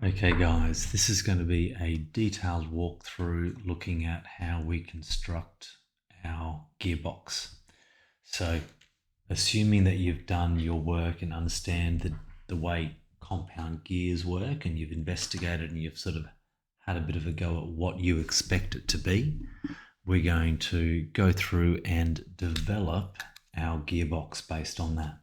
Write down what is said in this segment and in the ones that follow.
Okay guys, this is going to be a detailed walkthrough looking at how we construct our gearbox. So assuming that you've done your work and understand the way compound gears work and you've investigated and you've sort of had a bit of a go at what you expect it to be, we're going to go through and develop our gearbox based on that.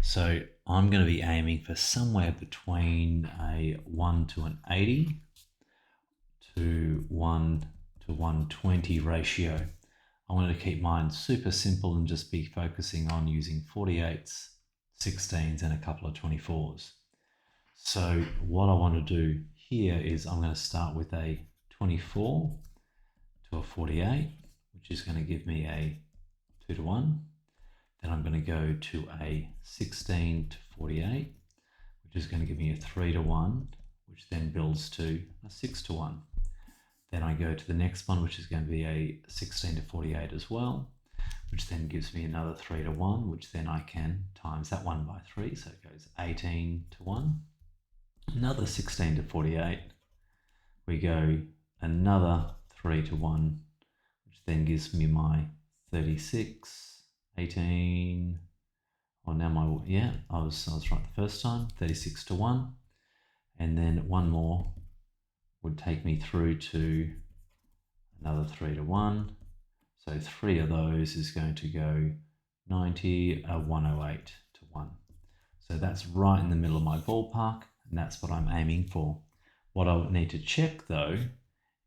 So I'm going to be aiming for somewhere between a 1 to an 80 to 1 to 120 ratio. I want to keep mine super simple and just be focusing on using 48s, 16s and a couple of 24s. So what I want to do here is I'm going to start with a 24 to a 48, which is going to give me a 2 to 1. Then I'm going to go to a 16 to 48, which is going to give me a 3 to 1, which then builds to a 6 to 1. Then I go to the next one, which is going to be a 16 to 48 as well, which then gives me another 3 to 1, which then I can times that one by 3, so it goes 18 to 1. Another 16 to 48, we go another 3 to 1, which then gives me my 36, 18, oh now my, yeah, I was right the first time, 36 to 1. And then one more would take me through to another 3 to 1. So 3 of those is going to go 90, 108 to 1. So that's right in the middle of my ballpark, and that's what I'm aiming for. What I need to check though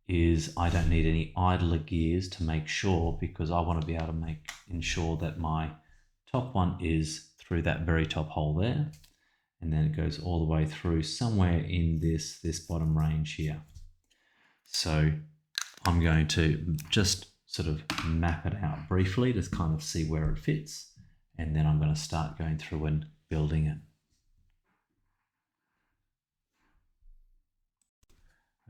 is I don't need any idler gears to make sure, because I want to be able to ensure that my top one is through that very top hole there, and then it goes all the way through somewhere in this bottom range here. So I'm going to just sort of map it out briefly to kind of see where it fits, and then I'm going to start going through and building it.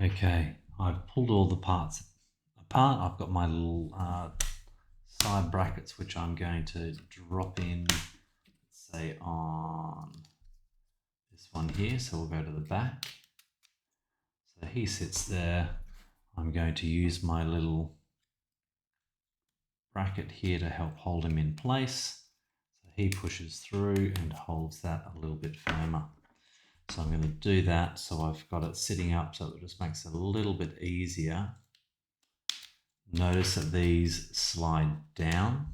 Okay, I've pulled all the parts apart. I've got my little side brackets, which I'm going to drop in, say, on this one here. So we'll go to the back. So he sits there. I'm going to use my little bracket here to help hold him in place. So he pushes through and holds that a little bit firmer. So I'm going to do that so I've got it sitting up, so it just makes it a little bit easier. Notice that these slide down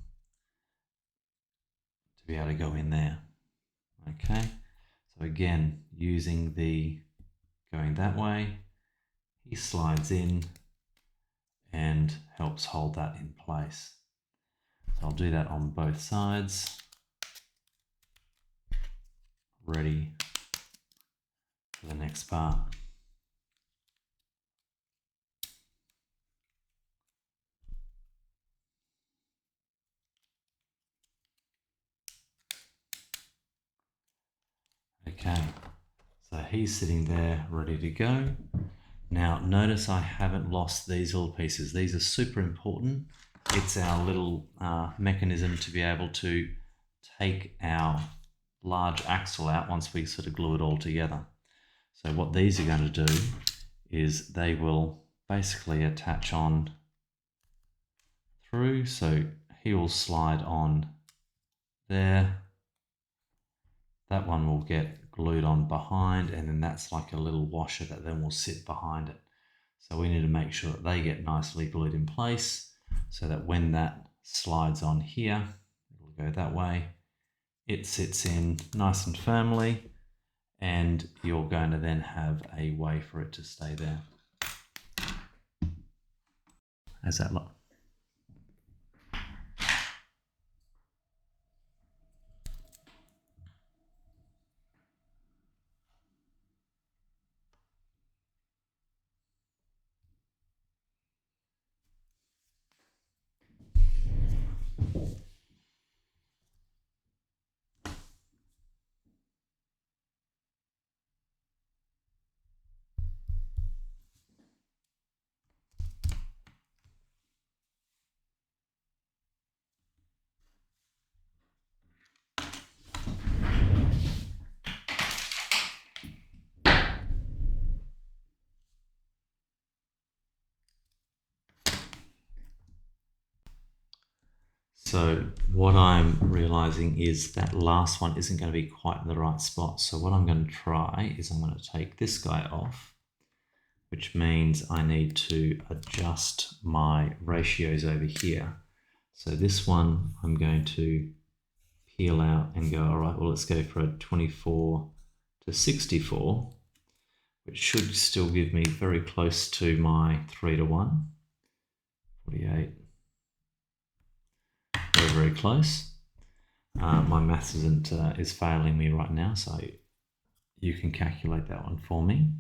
to be able to go in there. Okay, so again, using the going that way, he slides in and helps hold that in place. So I'll do that on both sides. Ready for the next part. Okay, so he's sitting there ready to go. Now notice I haven't lost these little pieces. These are super important. It's our little mechanism to be able to take our large axle out once we sort of glue it all together. So what these are going to do is they will basically attach on through. So he will slide on there. That one will get glued on behind, and then that's like a little washer that then will sit behind it. So we need to make sure that they get nicely glued in place so that when that slides on here, it'll go that way. It sits in nice and firmly, and you're going to then have a way for it to stay there. How's that look? So what I'm realizing is that last one isn't going to be quite in the right spot. So what I'm going to try is I'm going to take this guy off, which means I need to adjust my ratios over here. So this one I'm going to peel out and go, all right, well, let's go for a 24 to 64, which should still give me very close to my 3:1, 48. Very, very close. My maths is failing me right now, so you can calculate that one for me.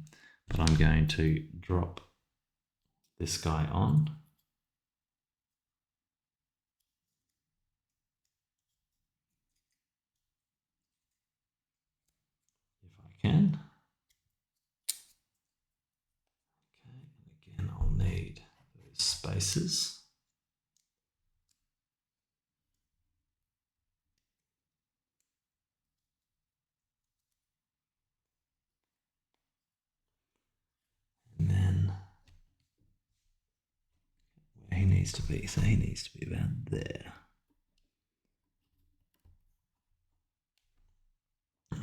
But I'm going to drop this guy on. If I can. Okay, and again, I'll need those spaces. And then where he needs to be, so he needs to be about there.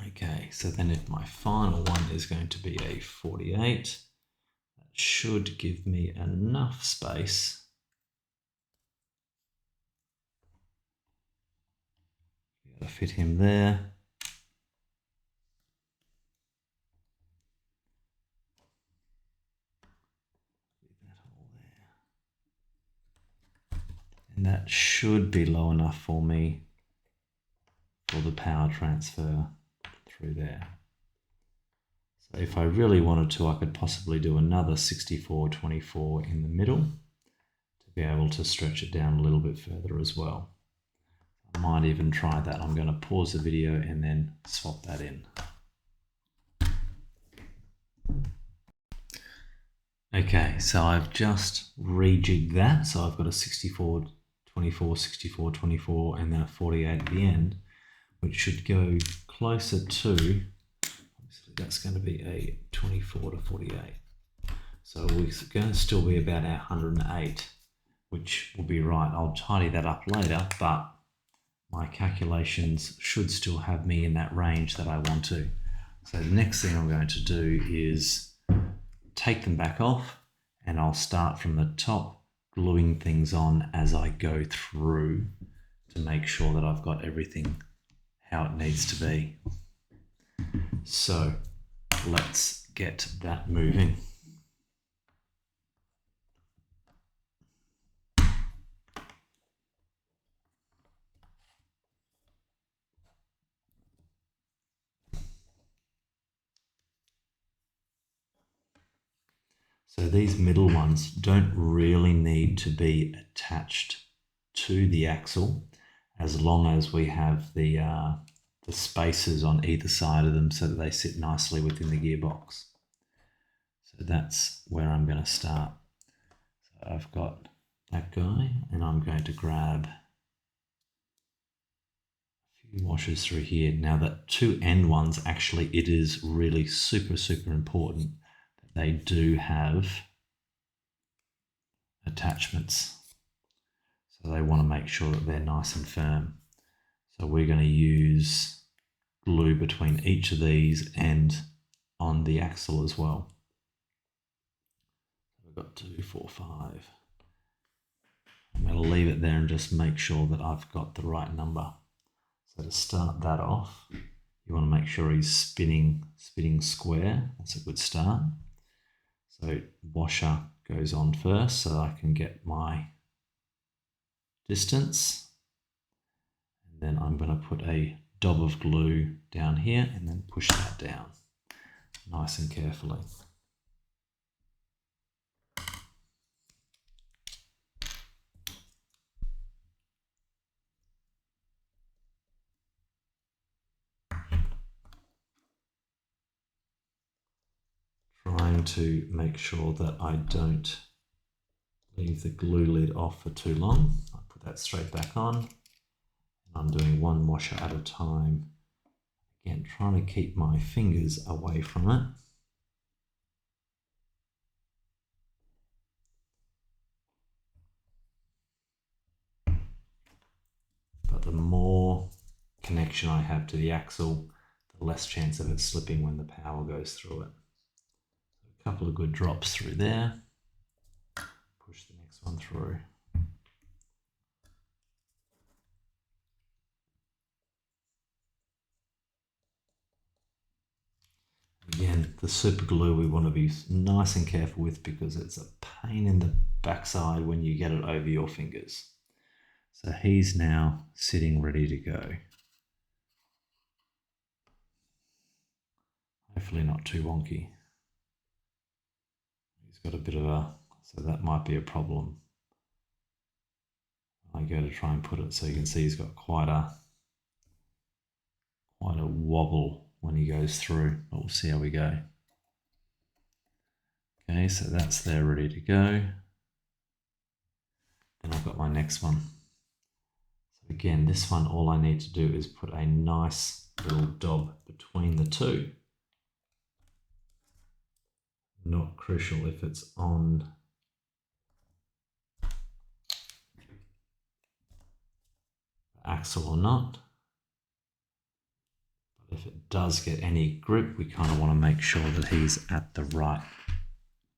Okay, so then if my final one is going to be a 48, that should give me enough space to fit him there. And that should be low enough for me for the power transfer through there. So if I really wanted to, I could possibly do another 64-24 in the middle to be able to stretch it down a little bit further as well. I might even try that. I'm going to pause the video and then swap that in. Okay, so I've just rejigged that. So I've got a 64-24, 64-24, and then a 48 at the end, which should go closer to, obviously that's going to be a 24 to 48. So we're going to still be about our 108, which will be right. I'll tidy that up later, but my calculations should still have me in that range that I want to. So the next thing I'm going to do is take them back off, and I'll start from the top, gluing things on as I go through to make sure that I've got everything how it needs to be. So let's get that moving. So these middle ones don't really need to be attached to the axle, as long as we have the spaces on either side of them so that they sit nicely within the gearbox. So that's where I'm going to start. So I've got that guy, and I'm going to grab a few washers through here. Now the two end ones, actually, it is really super, super important that they do have attachments. So they want to make sure that they're nice and firm. So we're going to use glue between each of these and on the axle as well. We've got 2, 4, 5. I'm going to leave it there and just make sure that I've got the right number. So to start that off, you want to make sure he's spinning square. That's a good start. So washer goes on first so I can get my distance. And then I'm going to put a dab of glue down here and then push that down nice and carefully. Trying to make sure that I don't leave the glue lid off for too long. I'll put that straight back on. I'm doing one washer at a time. Again, trying to keep my fingers away from it. connection I have to the axle, the less chance of it slipping when the power goes through it. A couple of good drops through there. Push the next one through. Again, the super glue we want to be nice and careful with because it's a pain in the backside when you get it over your fingers. So he's now sitting ready to go. Hopefully not too wonky. He's got a bit of a, so that might be a problem. I go to try and put it so you can see he's got quite a wobble when he goes through, but we'll see how we go. Okay, so that's there ready to go. Then I've got my next one. So again, this one, all I need to do is put a nice little dob between the two. Not crucial if it's on the axle or not. If it does get any grip, we kind of want to make sure that he's at the right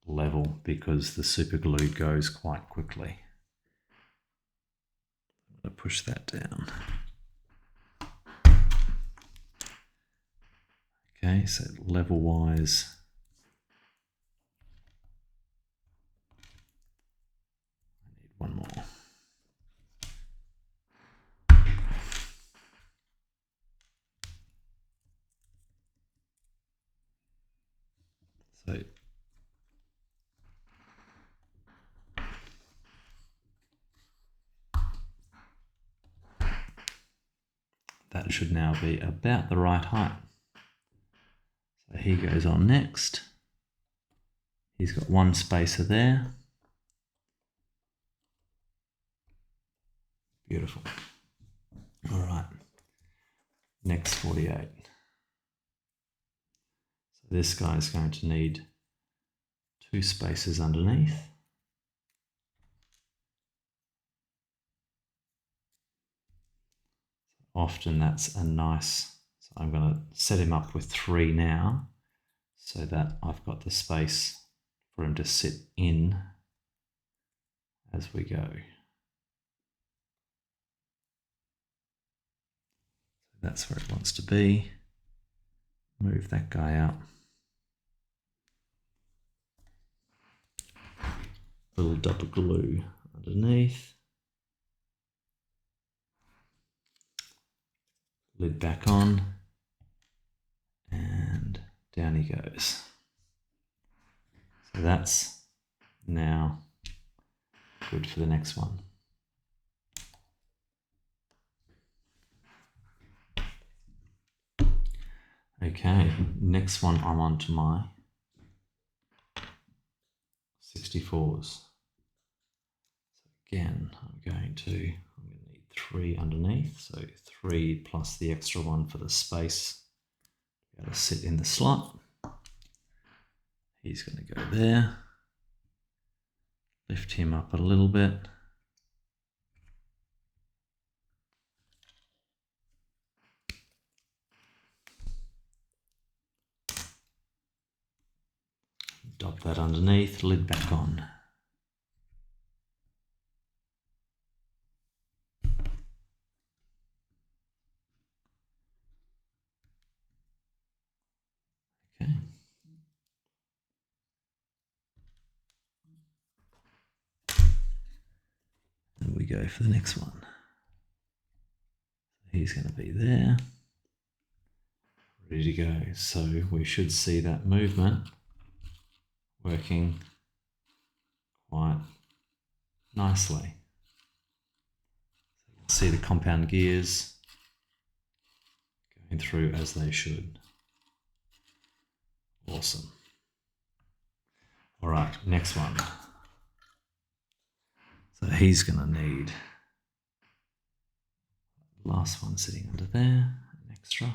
level because the super glue goes quite quickly. I'm going to push that down. Okay, so level wise, I need one more. So that should now be about the right height. So he goes on next. He's got one spacer there. Beautiful. All right, next 48. So this guy is going to need 2 spacers underneath. Often that's a nice, so I'm going to set him up with 3 now so that I've got the space for him to sit in as we go. So that's where it wants to be. Move that guy out. Little double glue underneath. Lid back on. And down he goes. So that's now good for the next one. Okay, next one I'm on to my 64s. So again, I'm going to need 3 underneath, so 3 plus the extra one for the space to be able to sit in the slot. He's going to go there. Lift him up a little bit. Dop that underneath, lid back on. Okay. And we go for the next one. He's going to be there. Ready to go. So we should see that movement working quite nicely. So you can see the compound gears going through as they should. Awesome. All right, next one. So he's going to need the last one sitting under there, an extra.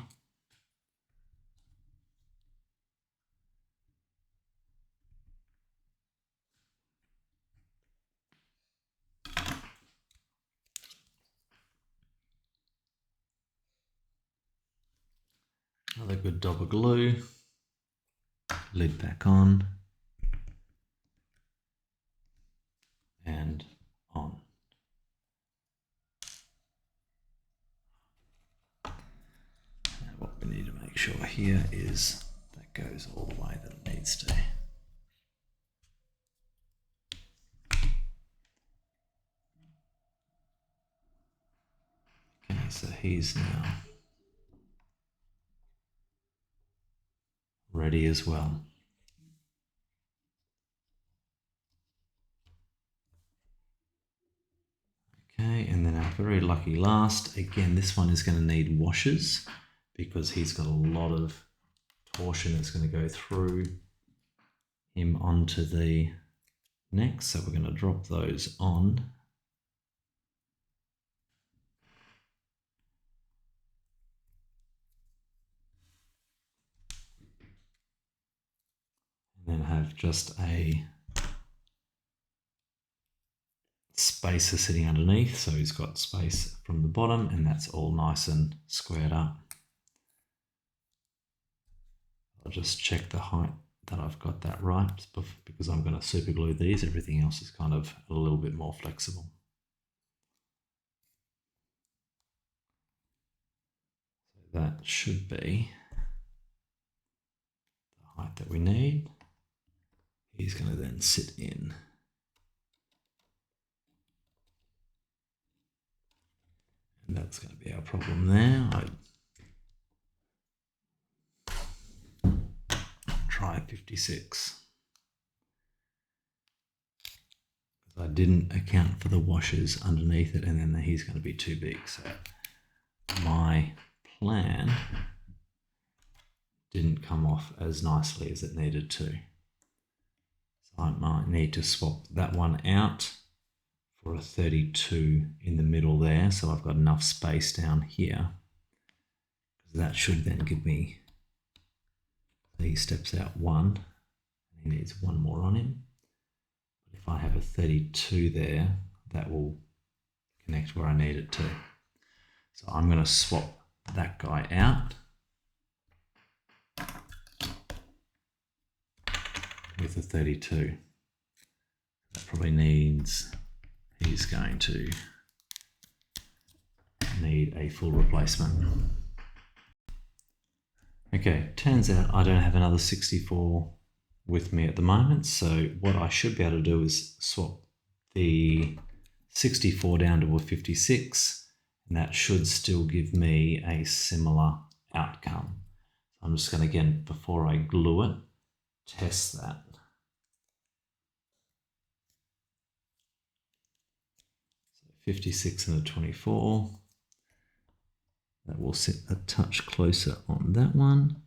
Another good dab of glue. Lid back on. And on. Now what we need to make sure here is that goes all the way that it needs to. Okay, so he's now ready as well. Okay, and then our very lucky last, again, this one is going to need washers because he's got a lot of torsion that's going to go through him onto the neck. So we're going to drop those on. And then have just a spacer sitting underneath, so he's got space from the bottom, and that's all nice and squared up. I'll just check the height that I've got that right, because I'm going to super glue these. Everything else is kind of a little bit more flexible. So that should be the height that we need. He's going to then sit in. And that's going to be our problem there. Try 56. Because I didn't account for the washers underneath it, and then he's going to be too big. So my plan didn't come off as nicely as it needed to. So I might need to swap that one out for a 32 in the middle there, so I've got enough space down here. That should then give me, he steps out one, and he needs one more on him. But if I have a 32 there, that will connect where I need it to. So I'm going to swap that guy out with a 32. That probably needs, he's going to need a full replacement. Okay, turns out I don't have another 64 with me at the moment, so what I should be able to do is swap the 64 down to a 56, and that should still give me a similar outcome. I'm just going to, again, before I glue it, test that. So 56 and a 24. That will sit a touch closer on that one.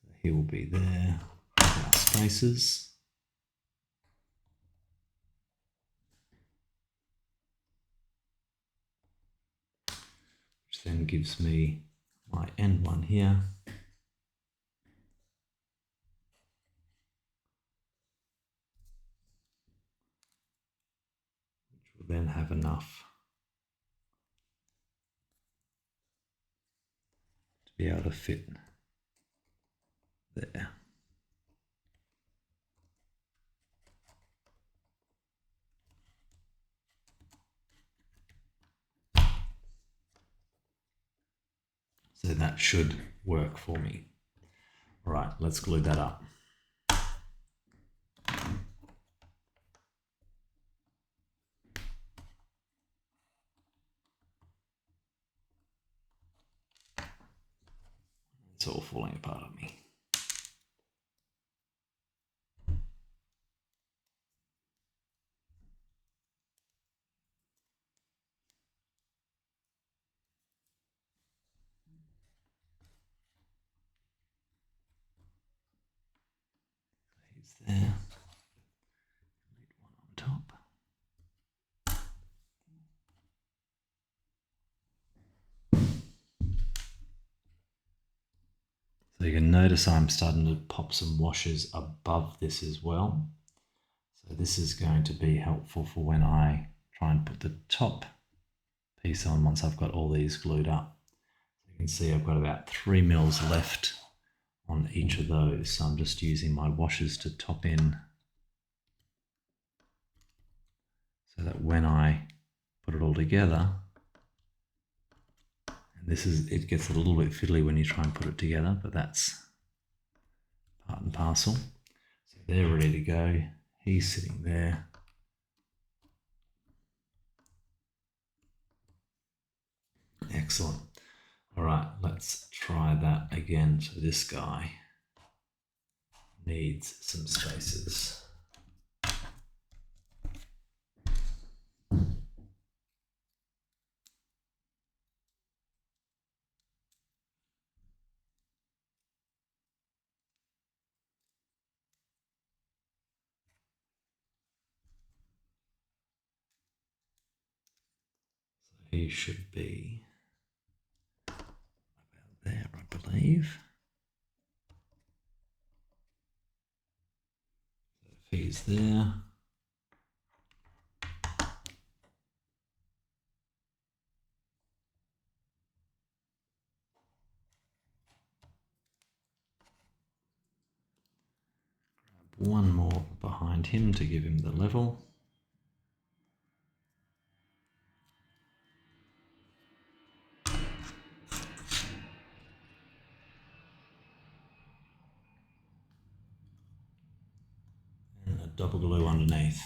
So he will be there with our spaces. Which then gives me my end one here. Which will then have enough be able to fit there. So that should work for me. All right, let's glue that up. It's all falling apart on me. He's there. Need one on top. So you can notice I'm starting to pop some washers above this as well. So this is going to be helpful for when I try and put the top piece on once I've got all these glued up. So You can see I've got about 3 mils left on each of those. So I'm just using my washers to top in so that when I put it all together, and it gets a little bit fiddly when you try and put it together, but that's part and parcel. So they're ready to go. He's sitting there. Excellent. All right, let's try that again. So this guy needs some spaces. He should be about there, I believe. So if he's there, grab one more behind him to give him the level. Double glue underneath.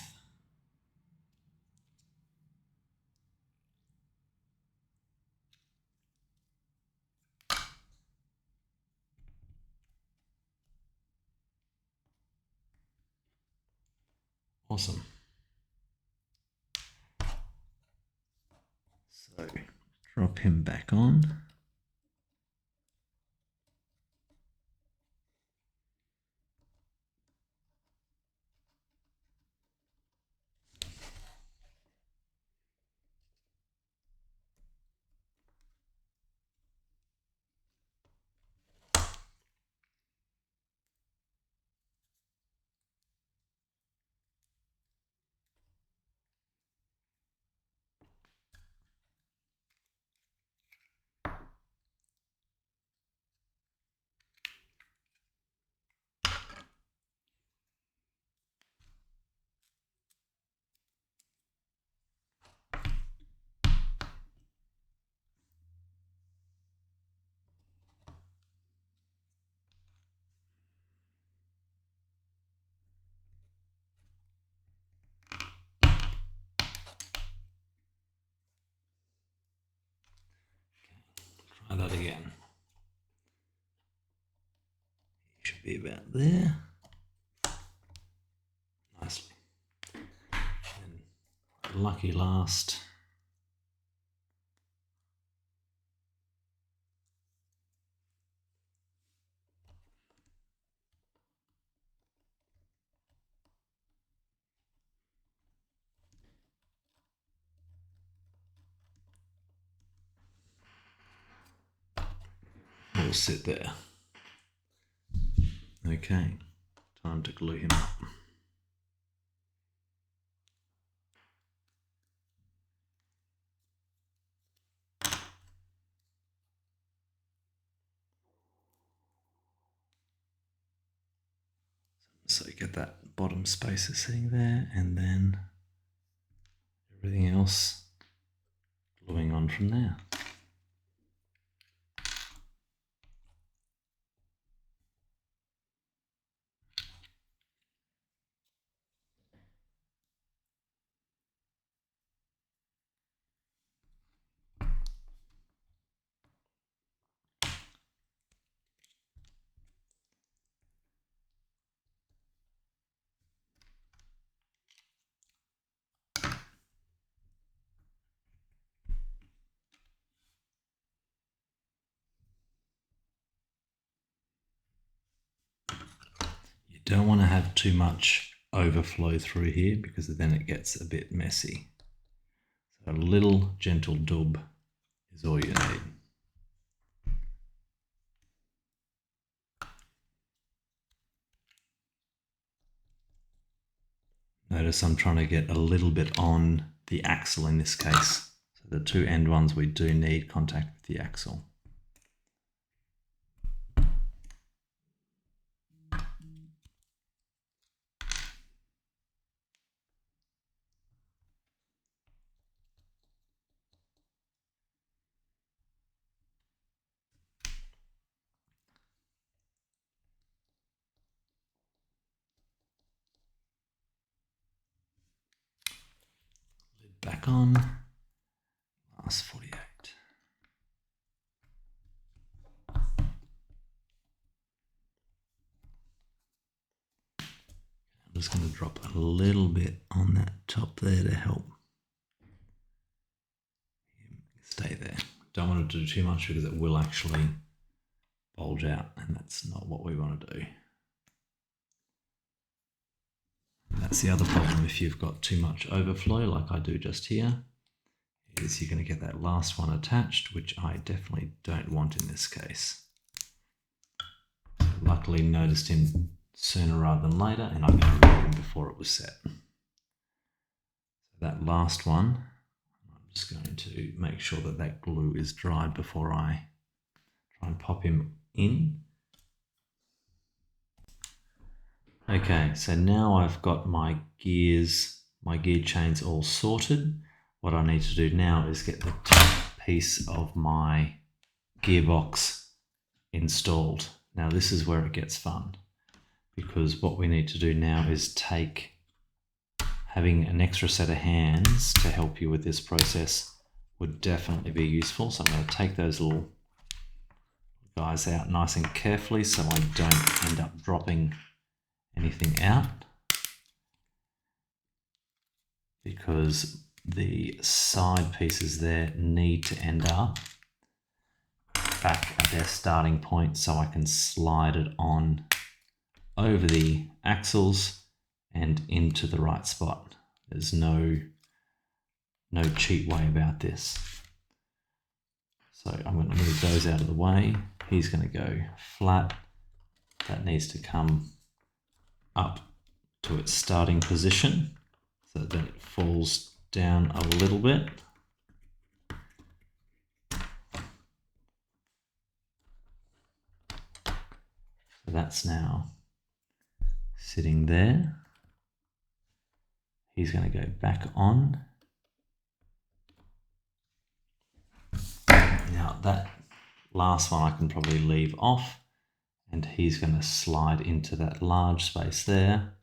Awesome. So drop him back on. Try that again. He should be about there. Nicely. And lucky last. We'll sit there. Okay, time to glue him up. So you get that bottom spacer sitting there, and then everything else gluing on from there. Don't want to have too much overflow through here because then it gets a bit messy. So a little gentle dub is all you need. Notice I'm trying to get a little bit on the axle in this case. So the two end ones we do need contact with the axle. back on. Last 48. I'm just going to drop a little bit on that top there to help him stay there. Don't want to do too much because it will actually bulge out, and that's not what we want to do. And that's the other problem if you've got too much overflow like I do just here, is you're going to get that last one attached, which I definitely don't want in this case. Luckily noticed him sooner rather than later, and I'm going to remove him before it was set. So that last one, I'm just going to make sure that that glue is dried before I try and pop him in. Okay, so now I've got my gears, my gear chains all sorted. What I need to do now is get the top piece of my gearbox installed. Now this is where it gets fun, because what we need to do now is having an extra set of hands to help you with this process would definitely be useful. So I'm going to take those little guys out nice and carefully so I don't end up dropping anything out, because the side pieces there need to end up back at their starting point so I can slide it on over the axles and into the right spot. There's no cheat way about this. So I'm going to move those out of the way. He's going to go flat. That needs to come up to its starting position so that it falls down a little bit. So that's now sitting there. He's going to go back on. Now that last one I can probably leave off, and he's going to slide into that large space there.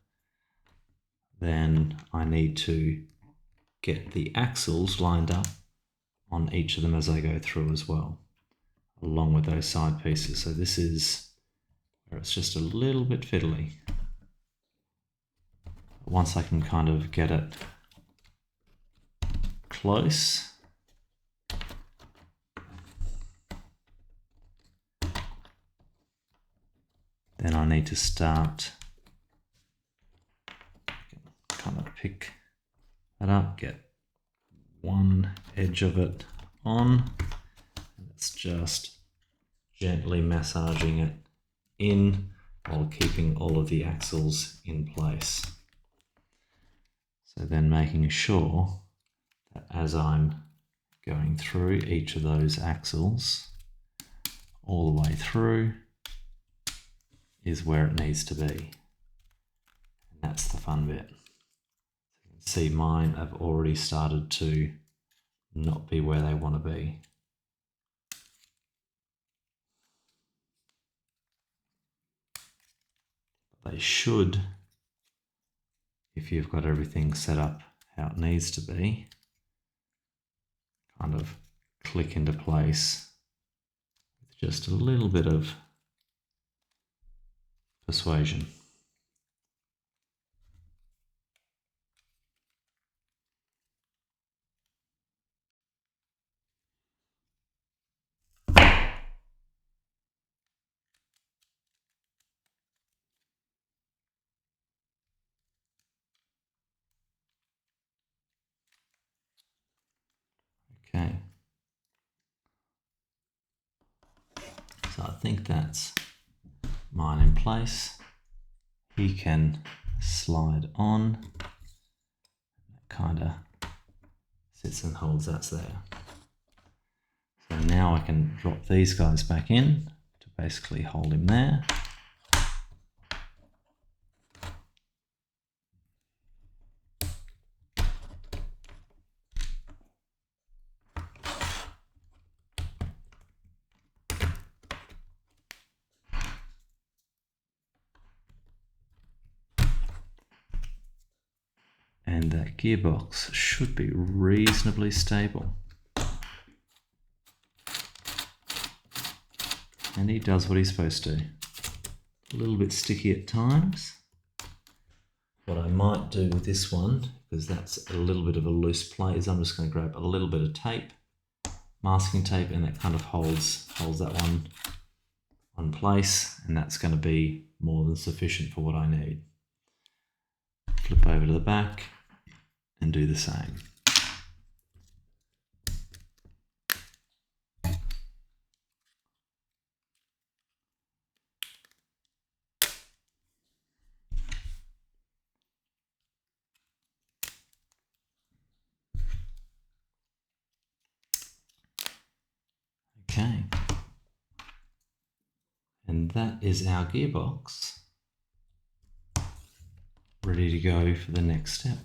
Then I need to get the axles lined up on each of them as I go through as well, along with those side pieces. So this is where it's just a little bit fiddly. Once I can kind of get it close, then I need to start, kind of pick that up, get one edge of it on, and it's just gently massaging it in while keeping all of the axles in place. So then making sure that as I'm going through each of those axles all the way through is where it needs to be. And that's the fun bit. So you can see mine have already started to not be where they want to be. But they should, if you've got everything set up how it needs to be, kind of click into place with just a little bit of persuasion. Okay. So I think that's mine in place. He can slide on. That kind of sits and holds that's there. So now I can drop these guys back in to basically hold him there. and that gearbox should be reasonably stable. And he does what he's supposed to. A little bit sticky at times. What I might do with this one, because that's a little bit of a loose plate, is I'm just going to grab a little bit of tape, masking tape, and that kind of holds that one place, and that's going to be more than sufficient for what I need. Flip over to the back and do the same. Okay, and that is our gearbox ready to go for the next step.